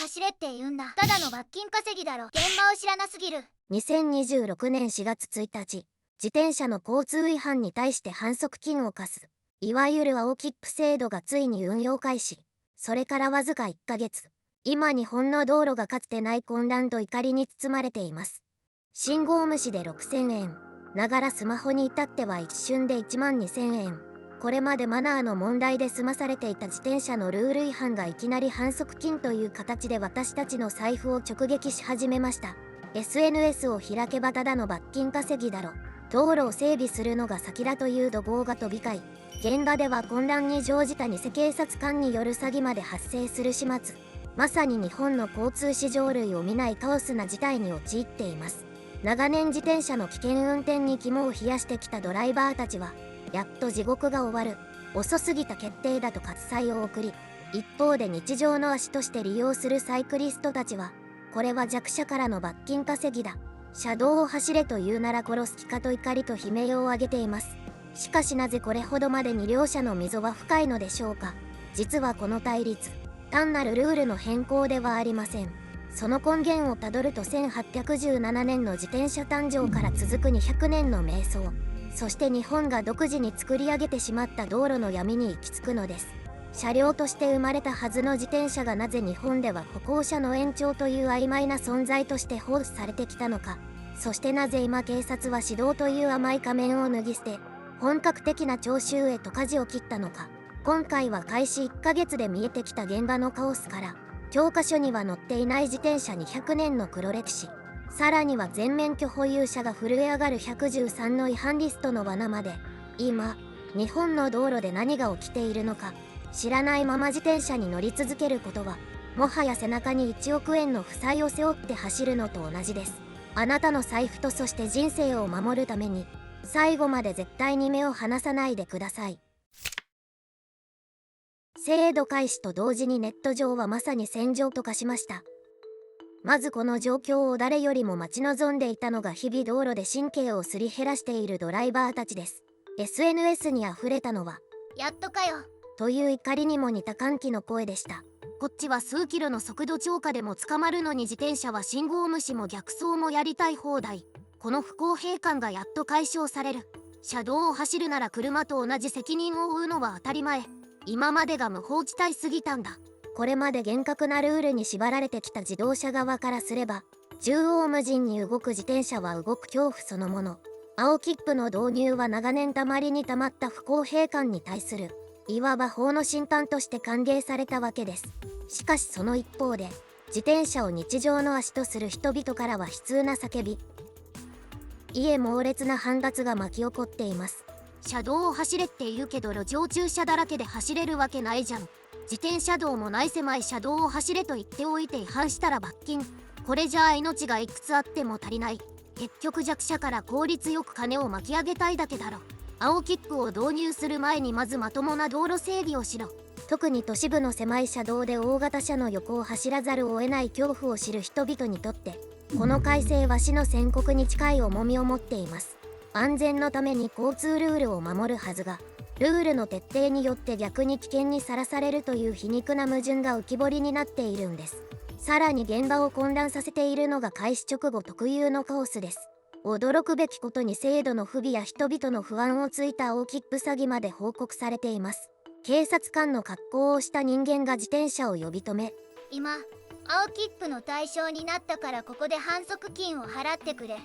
走れって言うんだ。ただの罰金稼ぎだろ。現場を知らなすぎる。2026年4月1日、自転車の交通違反に対して反則金を課す、いわゆる青切符制度がついに運用開始。それからわずか1ヶ月、今日本の道路がかつてない混乱と怒りに包まれています。信号無視で6000円、ながらスマホに至っては一瞬で1万2000円。これまでマナーの問題で済まされていた自転車のルール違反がいきなり反則金という形で私たちの財布を直撃し始めました。SNS を開けばただの罰金稼ぎだろ。道路を整備するのが先だという怒号が飛び交い、現場では混乱に乗じた偽警察官による詐欺まで発生する始末。まさに日本の交通史上類を見ないカオスな事態に陥っています。長年自転車の危険運転に肝を冷やしてきたドライバーたちは、やっと地獄が終わる、遅すぎた決定だと喝采を送り、一方で日常の足として利用するサイクリストたちは、これは弱者からの罰金稼ぎだ、車道を走れと言うなら殺す気かと怒りと悲鳴を上げています。しかしなぜこれほどまでに両者の溝は深いのでしょうか。実はこの対立、単なるルールの変更ではありません。その根源をたどると1817年の自転車誕生から続く200年の迷走、そして日本が独自に作り上げてしまった道路の闇に行き着くのです。車両として生まれたはずの自転車がなぜ日本では歩行者の延長という曖昧な存在として放置されてきたのか。そしてなぜ今警察は指導という甘い仮面を脱ぎ捨て、本格的な徴収へと舵を切ったのか。今回は開始1ヶ月で見えてきた現場のカオスから、教科書には載っていない自転車200年の黒歴史、さらには全免許保有者が震え上がる113の違反リストの罠まで、今、日本の道路で何が起きているのか、知らないまま自転車に乗り続けることは、もはや背中に1億円の負債を背負って走るのと同じです。あなたの財布とそして人生を守るために、最後まで絶対に目を離さないでください。制度開始と同時にネット上はまさに戦場と化しました。まずこの状況を誰よりも待ち望んでいたのが日々道路で神経をすり減らしているドライバーたちです。SNS にあふれたのは、やっとかよ。という怒りにも似た歓喜の声でした。こっちは数キロの速度超過でも捕まるのに自転車は信号無視も逆走もやりたい放題。この不公平感がやっと解消される。車道を走るなら車と同じ責任を負うのは当たり前。今までが無法地帯すぎたんだ。これまで厳格なルールに縛られてきた自動車側からすれば、縦横無尽に動く自転車は動く恐怖そのもの。青切符の導入は長年たまりにたまった不公平感に対する、いわば法の審判として歓迎されたわけです。しかしその一方で、自転車を日常の足とする人々からは悲痛な叫び、猛烈な反発が巻き起こっています。車道を走れって言うけど路上駐車だらけで走れるわけないじゃん。自転車道もない狭い車道を走れと言っておいて違反したら罰金。これじゃあ命がいくつあっても足りない。結局弱者から効率よく金を巻き上げたいだけだろ。青切符を導入する前にまずまともな道路整備をしろ。特に都市部の狭い車道で大型車の横を走らざるを得ない恐怖を知る人々にとって、この改正は死の宣告に近い重みを持っています。安全のために交通ルールを守るはずが、ルールの徹底によって逆に危険にさらされるという皮肉な矛盾が浮き彫りになっているんです。さらに現場を混乱させているのが開始直後特有のカオスです。驚くべきことに制度の不備や人々の不安をついた青切符詐欺まで報告されています。警察官の格好をした人間が自転車を呼び止め、今、青切符の対象になったからここで反則金を払ってくれ。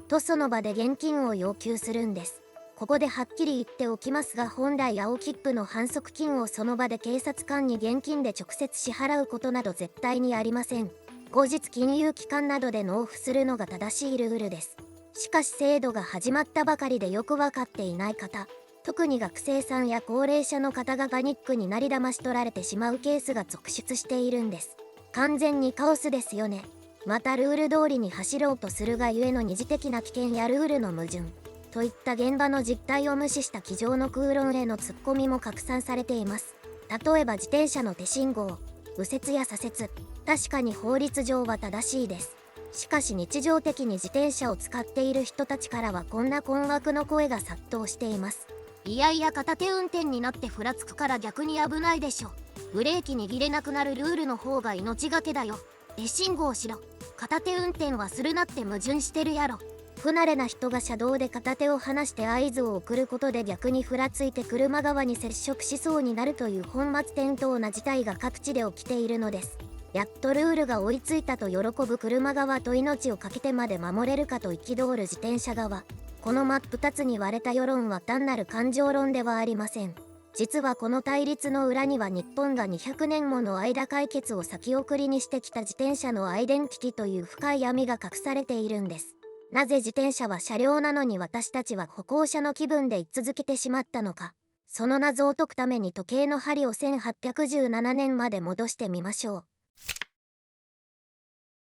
とその場で現金を要求するんです。ここではっきり言っておきますが、本来青切符の反則金をその場で警察官に現金で直接支払うことなど絶対にありません。後日金融機関などで納付するのが正しいルールです。しかし制度が始まったばかりでよく分かっていない方、特に学生さんや高齢者の方がパニックになり騙し取られてしまうケースが続出しているんです。完全にカオスですよね。またルール通りに走ろうとするがゆえの二次的な危険やルールの矛盾といった現場の実態を無視した机上の空論へのツッコミも拡散されています。例えば自転車の手信号、右折や左折、確かに法律上は正しいです。しかし日常的に自転車を使っている人たちからはこんな困惑の声が殺到しています。いやいや片手運転になってふらつくから逆に危ないでしょ。ブレーキ握れなくなるルールの方が命がけだよ。手信号しろ。片手運転はするなって矛盾してるやろ。不慣れな人が車道で片手を離して合図を送ることで逆にふらついて車側に接触しそうになるという本末転倒な事態が各地で起きているのです。やっとルールが追いついたと喜ぶ車側と命を懸けてまで守れるかと憤る自転車側。この真っ二つに割れた世論は単なる感情論ではありません。実はこの対立の裏には日本が200年もの間解決を先送りにしてきた自転車のアイデンティティという深い闇が隠されているんです。なぜ自転車は車両なのに私たちは歩行者の気分で居続けてしまったのか。その謎を解くために時計の針を1817年まで戻してみましょう。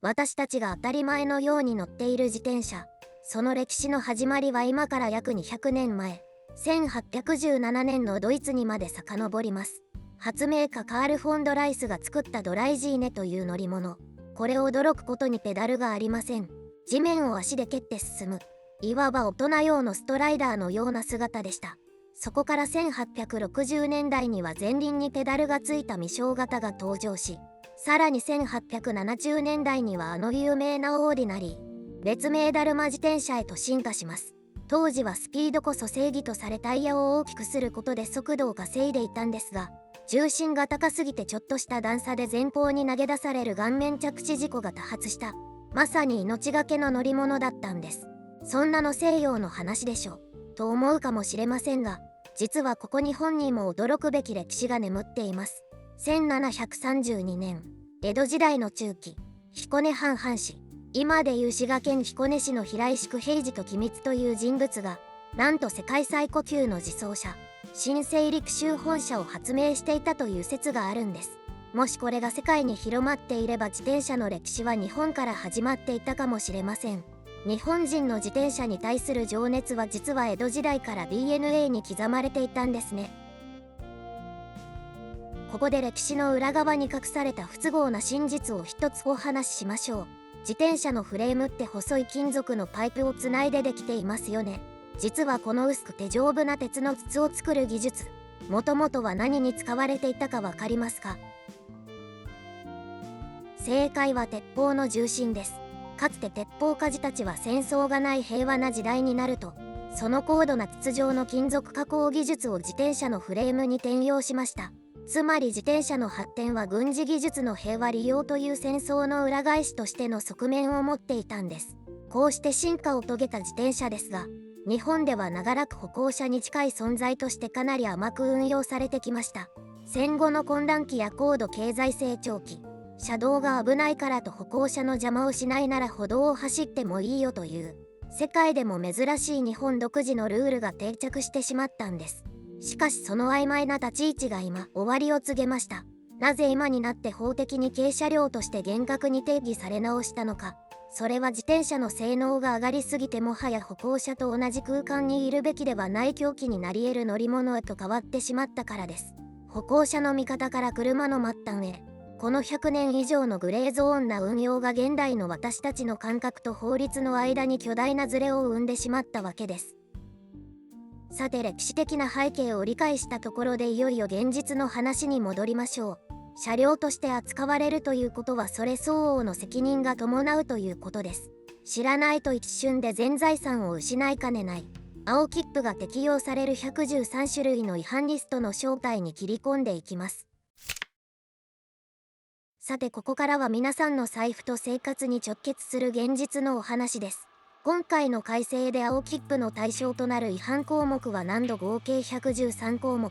私たちが当たり前のように乗っている自転車。その歴史の始まりは今から約200年前、1817年のドイツにまで遡ります。発明家カール・フォン・ドライスが作ったドライジーネという乗り物。これ驚くことにペダルがありません。地面を足で蹴って進む。いわば大人用のストライダーのような姿でした。そこから1860年代には前輪にペダルがついた未小型が登場し、さらに1870年代にはあの有名なオーディナリー、別名ダルマ自転車へと進化します。当時はスピードこそ正義とされタイヤを大きくすることで速度を稼いでいたんですが、重心が高すぎてちょっとした段差で前方に投げ出される顔面着地事故が多発した。まさに命がけの乗り物だったんです。そんなの西洋の話でしょと思うかもしれませんが、実はここ日本にも驚くべき歴史が眠っています。1732年、江戸時代の中期、彦根藩藩士、今でいう滋賀県彦根市の平井宿平治と機密という人物が、なんと世界最古級の自走車、新生陸舟本車を発明していたという説があるんです。もしこれが世界に広まっていれば自転車の歴史は日本から始まっていたかもしれません。日本人の自転車に対する情熱は実は江戸時代から DNA に刻まれていたんですね。ここで歴史の裏側に隠された不都合な真実を一つお話ししましょう。自転車のフレームって細い金属のパイプをつないでできていますよね。実はこの薄くて丈夫な鉄の筒を作る技術、もともとは何に使われていたかわかりますか？正解は鉄砲の重心です。かつて鉄砲鍛冶たちは戦争がない平和な時代になると、その高度な筒状の金属加工技術を自転車のフレームに転用しました。つまり自転車の発展は軍事技術の平和利用という戦争の裏返しとしての側面を持っていたんです。こうして進化を遂げた自転車ですが、日本では長らく歩行者に近い存在としてかなり甘く運用されてきました。戦後の混乱期や高度経済成長期、車道が危ないからと歩行者の邪魔をしないなら歩道を走ってもいいよという、世界でも珍しい日本独自のルールが定着してしまったんです。しかしその曖昧な立ち位置が今終わりを告げました。なぜ今になって法的に軽車両として厳格に定義され直したのか。それは自転車の性能が上がりすぎてもはや歩行者と同じ空間にいるべきではない凶器になり得る乗り物へと変わってしまったからです。歩行者の味方から車の末端へ。この100年以上のグレーゾーンな運用が現代の私たちの感覚と法律の間に巨大なズレを生んでしまったわけです。さて歴史的な背景を理解したところでいよいよ現実の話に戻りましょう。車両として扱われるということはそれ相応の責任が伴うということです。知らないと一瞬で全財産を失いかねない。青切符が適用される113種類の違反リストの正体に切り込んでいきます。さてここからは皆さんの財布と生活に直結する現実のお話です。今回の改正で青切符の対象となる違反項目は難度合計113項目。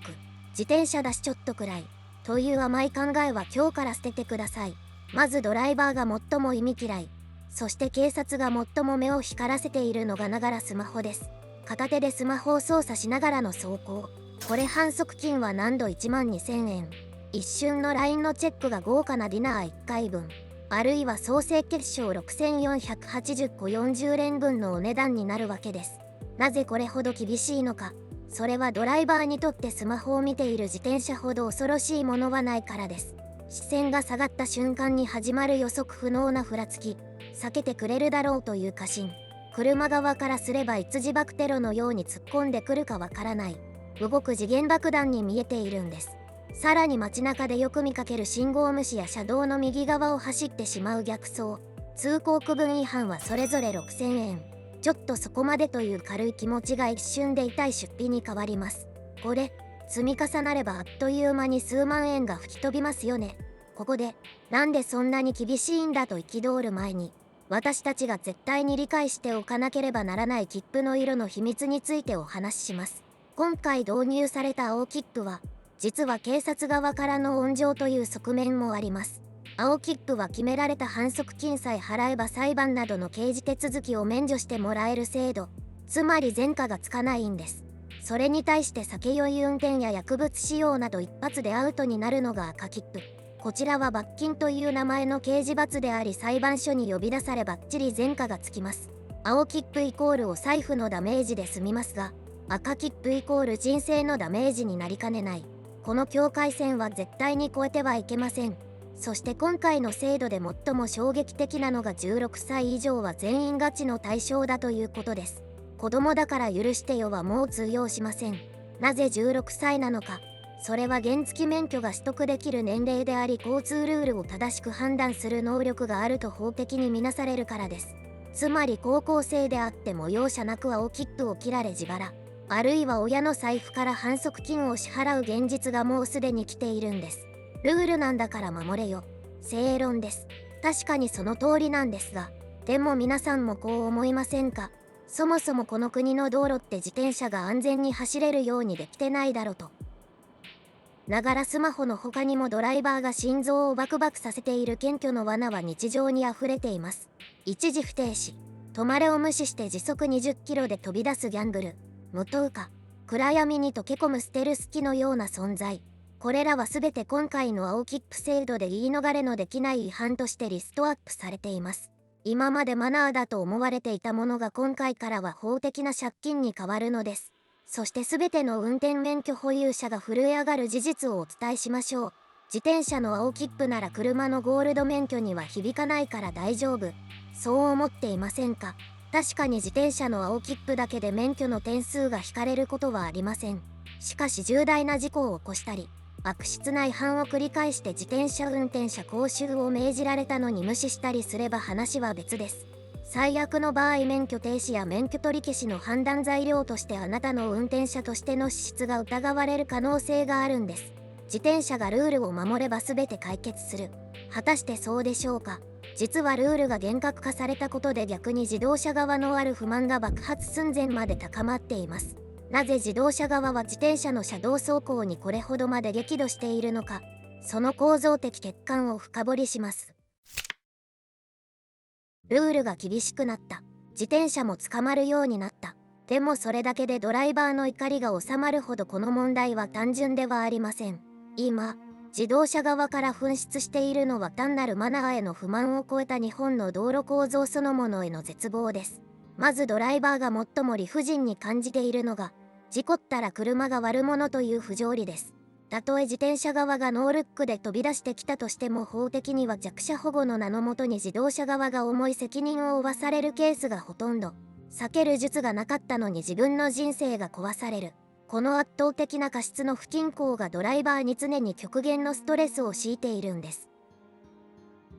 自転車だしちょっとくらいという甘い考えは今日から捨ててください。まずドライバーが最も意味嫌い、そして警察が最も目を光らせているのがながらスマホです。片手でスマホを操作しながらの走行、これ反則金は難度12000円。一瞬の LINE のチェックが豪華なディナー1回分、あるいは総請決勝6480個40連分のお値段になるわけです。なぜこれほど厳しいのか。それはドライバーにとってスマホを見ている自転車ほど恐ろしいものはないからです。視線が下がった瞬間に始まる予測不能なふらつき、避けてくれるだろうという過信。車側からすればいつ自爆テロのように突っ込んでくるかわからない、動く時限爆弾に見えているんです。さらに街中でよく見かける信号無視や車道の右側を走ってしまう逆走、通行区分違反はそれぞれ6000円。ちょっとそこまでという軽い気持ちが一瞬で痛い出費に変わります。これ積み重なればあっという間に数万円が吹き飛びますよね。ここでなんでそんなに厳しいんだと憤る前に、私たちが絶対に理解しておかなければならない切符の色の秘密についてお話しします。今回導入された青切符は実は警察側からの温情という側面もあります。青切符は決められた反則金さえ払えば裁判などの刑事手続きを免除してもらえる制度、つまり前科がつかないんです。それに対して酒酔い運転や薬物使用など一発でアウトになるのが赤切符。こちらは罰金という名前の刑事罰であり、裁判所に呼び出さればっちり前科がつきます。青切符イコールお財布のダメージで済みますが、赤切符イコール人生のダメージになりかねない。この境界線は絶対に越えてはいけません。そして今回の制度で最も衝撃的なのが16歳以上は全員ガチの対象だということです。子供だから許してよはもう通用しません。なぜ16歳なのか。それは原付免許が取得できる年齢であり、交通ルールを正しく判断する能力があると法的に見なされるからです。つまり高校生であっても容赦なく青切符を切られ自腹、あるいは親の財布から反則金を支払う現実がもうすでに来ているんです。ルールなんだから守れよ。正論です。確かにその通りなんですが、でも皆さんもこう思いませんか。そもそもこの国の道路って自転車が安全に走れるようにできてないだろと。ながらスマホの他にもドライバーが心臓をバクバクさせている検挙の罠は日常にあふれています。一時不停止、止まれを無視して時速20キロで飛び出すギャンブル、無灯火、暗闇に溶け込むステルス機のような存在。これらは全て今回の青切符制度で言い逃れのできない違反としてリストアップされています。今までマナーだと思われていたものが今回からは法的な借金に変わるのです。そして全ての運転免許保有者が震え上がる事実をお伝えしましょう。自転車の青切符なら車のゴールド免許には響かないから大丈夫。そう思っていませんか。確かに自転車の青切符だけで免許の点数が引かれることはありません。しかし重大な事故を起こしたり、悪質な違反を繰り返して自転車運転者講習を命じられたのに無視したりすれば話は別です。最悪の場合、免許停止や免許取り消しの判断材料としてあなたの運転者としての資質が疑われる可能性があるんです。自転車がルールを守れば全て解決する。果たしてそうでしょうか。実はルールが厳格化されたことで逆に自動車側のある不満が爆発寸前まで高まっています。なぜ自動車側は自転車の車道走行にこれほどまで激怒しているのか。その構造的欠陥を深掘りします。ルールが厳しくなった。自転車も捕まるようになった。でもそれだけでドライバーの怒りが収まるほどこの問題は単純ではありません。今、自動車側から噴出しているのは単なるマナーへの不満を超えた日本の道路構造そのものへの絶望です。まずドライバーが最も理不尽に感じているのが、事故ったら車が悪者という不条理です。たとえ自転車側がノールックで飛び出してきたとしても法的には弱者保護の名のもとに自動車側が重い責任を負わされるケースがほとんど。避ける術がなかったのに自分の人生が壊される。この圧倒的な過失の不均衡がドライバーに常に極限のストレスを強いているんです。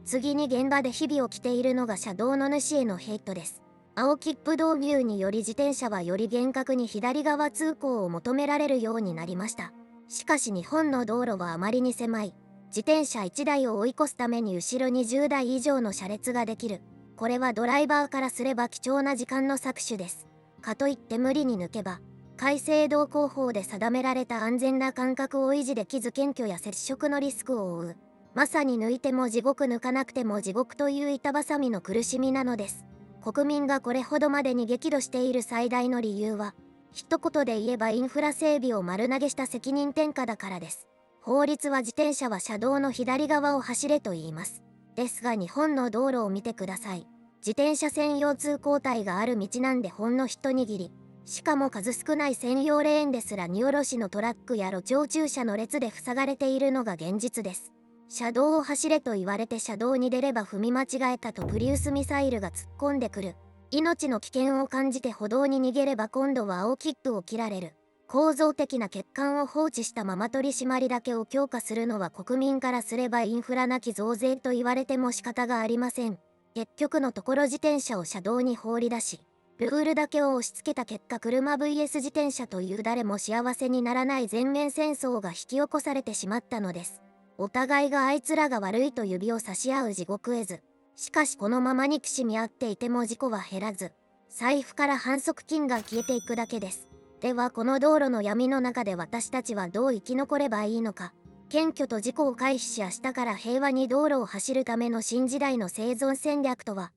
次に現場で日々起きているのが車道の主へのヘイトです。青切符導入により自転車はより厳格に左側通行を求められるようになりました。しかし日本の道路はあまりに狭い。自転車1台を追い越すために後ろに10台以上の車列ができる。これはドライバーからすれば貴重な時間の搾取です。かといって無理に抜けば、改正道交法で定められた安全な間隔を維持できず検挙や接触のリスクを負う。まさに抜いても地獄抜かなくても地獄という板挟みの苦しみなのです。国民がこれほどまでに激怒している最大の理由は、一言で言えばインフラ整備を丸投げした責任転嫁だからです。法律は自転車は車道の左側を走れと言います。ですが日本の道路を見てください。自転車専用通行帯がある道なんでほんの一握り。しかも数少ない専用レーンですら荷下ろしのトラックや路上駐車の列で塞がれているのが現実です。車道を走れと言われて車道に出れば踏み間違えたとプリウスミサイルが突っ込んでくる。命の危険を感じて歩道に逃げれば今度は青切符を切られる。構造的な欠陥を放置したまま取り締まりだけを強化するのは国民からすればインフラなき増税と言われても仕方がありません。結局のところ自転車を車道に放り出し、ルールだけを押し付けた結果車 vs 自転車という誰も幸せにならない全面戦争が引き起こされてしまったのです。お互いがあいつらが悪いと指を差し合う地獄絵図。しかしこのまま憎しみ合っていても事故は減らず、財布から反則金が消えていくだけです。ではこの道路の闇の中で私たちはどう生き残ればいいのか。謙虚と事故を回避し明日から平和に道路を走るための新時代の生存戦略とは。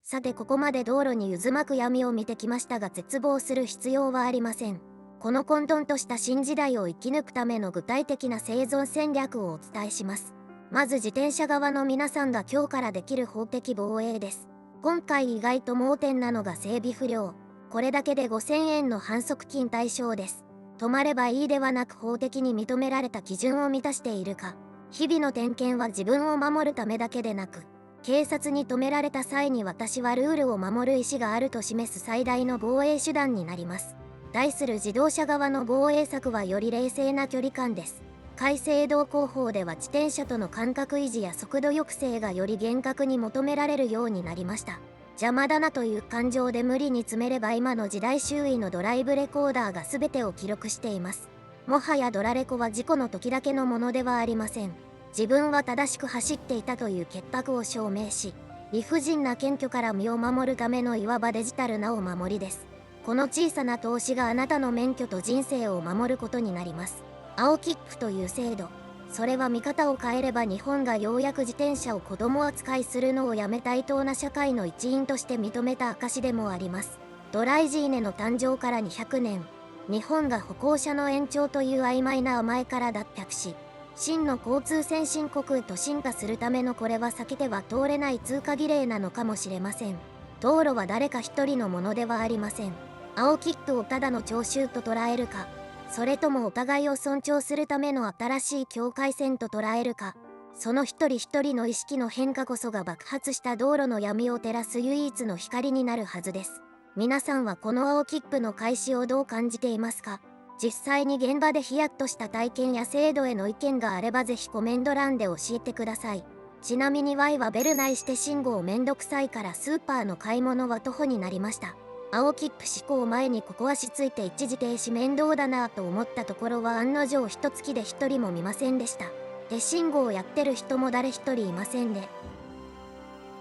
さてここまで道路に渦巻く闇を見てきましたが絶望する必要はありません。この混沌とした新時代を生き抜くための具体的な生存戦略をお伝えします。まず自転車側の皆さんが今日からできる法的防衛です。今回意外と盲点なのが整備不良。これだけで5000円の反則金対象です。止まればいいではなく法的に認められた基準を満たしているか。日々の点検は自分を守るためだけでなく、警察に止められた際に私はルールを守る意思があると示す最大の防衛手段になります。対する自動車側の防衛策はより冷静な距離感です。改正道交法では自転車との間隔維持や速度抑制がより厳格に求められるようになりました。邪魔だなという感情で無理に詰めれば今の時代周囲のドライブレコーダーが全てを記録しています。もはやドラレコは事故の時だけのものではありません。自分は正しく走っていたという潔白を証明し、理不尽な検挙から身を守るためのいわばデジタルなお守りです。この小さな投資があなたの免許と人生を守ることになります。青切符という制度。それは見方を変えれば日本がようやく自転車を子供扱いするのをやめ対等な社会の一員として認めた証でもあります。ドライジーネの誕生から200年、日本が歩行者の延長という曖昧な甘えから脱却し、真の交通先進国へと進化するためのこれは避けては通れない通過儀礼なのかもしれません。道路は誰か一人のものではありません。青切符をただの徴収と捉えるか、それともお互いを尊重するための新しい境界線と捉えるか、その一人一人の意識の変化こそが爆発した道路の闇を照らす唯一の光になるはずです。皆さんはこの青切符の開始をどう感じていますか？実際に現場でヒヤッとした体験や制度への意見があればぜひコメント欄で教えてください。ちなみに Y はベル内して信号めんどくさいからスーパーの買い物は徒歩になりました。青切符施行前にここ足ついて一時停止面倒だなぁと思ったところは案の定一月で一人も見ませんでした。手信号をやってる人も誰一人いませんね。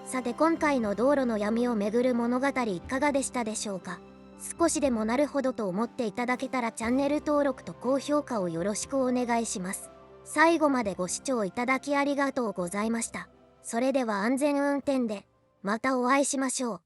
さて今回の道路の闇をめぐる物語いかがでしたでしょうか？少しでもなるほどと思っていただけたらチャンネル登録と高評価をよろしくお願いします。最後までご視聴いただきありがとうございました。それでは安全運転でまたお会いしましょう。